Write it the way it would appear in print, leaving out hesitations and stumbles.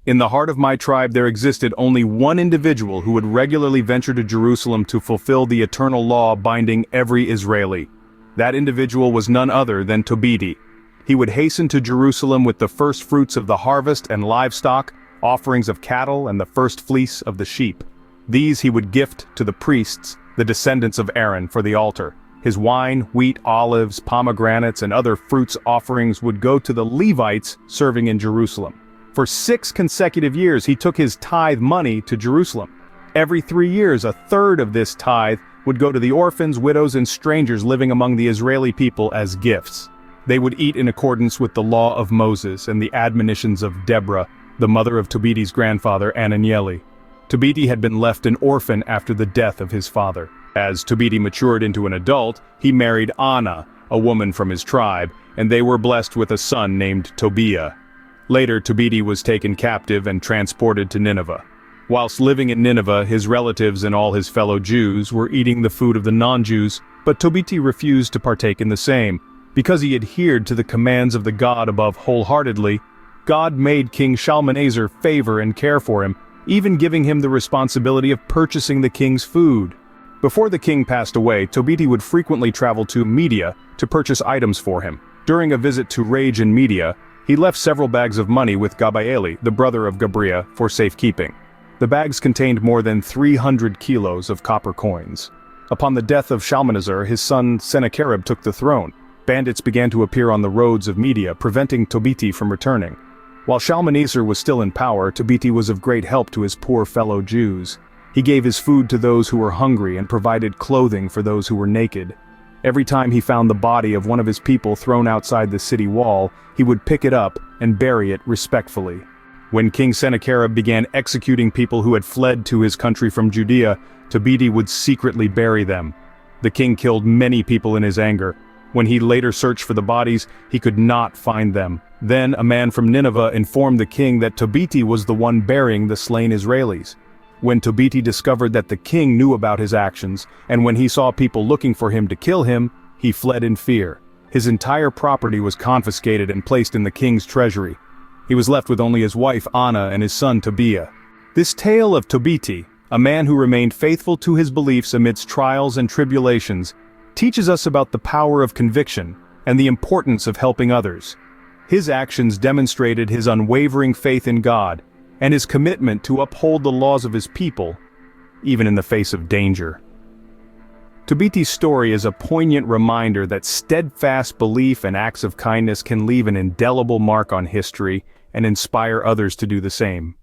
In the heart of my tribe there existed only one individual who would regularly venture to Jerusalem to fulfill the eternal law binding every Israeli. That individual was none other than Tobiti. He would hasten to Jerusalem with the first fruits of the harvest and livestock, offerings of cattle and the first fleece of the sheep. These he would gift to the priests, the descendants of Aaron, for the altar. His wine, wheat, olives, pomegranates, and other fruits offerings would go to the Levites serving in Jerusalem. For 6 consecutive years he took his tithe money to Jerusalem. Every 3 years a third of this tithe would go to the orphans, widows, and strangers living among the Israeli people as gifts. They would eat in accordance with the law of Moses and the admonitions of Deborah, the mother of Tobiti's grandfather Ananieli. Tobiti had been left an orphan after the death of his father. As Tobiti matured into an adult, he married Anna, a woman from his tribe, and they were blessed with a son named Tobiah. Later Tobiti was taken captive and transported to Nineveh. Whilst living in Nineveh, his relatives and all his fellow Jews were eating the food of the non-Jews, but Tobiti refused to partake in the same. Because he adhered to the commands of the God above wholeheartedly, God made King Shalmaneser favor and care for him, even giving him the responsibility of purchasing the king's food. Before the king passed away, Tobiti would frequently travel to Media to purchase items for him. During a visit to Rage in Media, he left several bags of money with Gabaeli, the brother of Gabria, for safekeeping. The bags contained more than 300 kilos of copper coins. Upon the death of Shalmaneser, his son Sennacherib took the throne. Bandits began to appear on the roads of Media, preventing Tobiti from returning. While Shalmaneser was still in power, Tobiti was of great help to his poor fellow Jews. He gave his food to those who were hungry and provided clothing for those who were naked. Every time he found the body of one of his people thrown outside the city wall, he would pick it up and bury it respectfully. When King Sennacherib began executing people who had fled to his country from Judea, Tobiti would secretly bury them. The king killed many people in his anger. When he later searched for the bodies, he could not find them. Then a man from Nineveh informed the king that Tobiti was the one burying the slain Israelis. When Tobiti discovered that the king knew about his actions, and when he saw people looking for him to kill him, he fled in fear. His entire property was confiscated and placed in the king's treasury. He was left with only his wife Anna and his son Tobiah. This tale of Tobiti, a man who remained faithful to his beliefs amidst trials and tribulations, teaches us about the power of conviction and the importance of helping others. His actions demonstrated his unwavering faith in God and his commitment to uphold the laws of his people, even in the face of danger. Tobiti's story is a poignant reminder that steadfast belief and acts of kindness can leave an indelible mark on history and inspire others to do the same.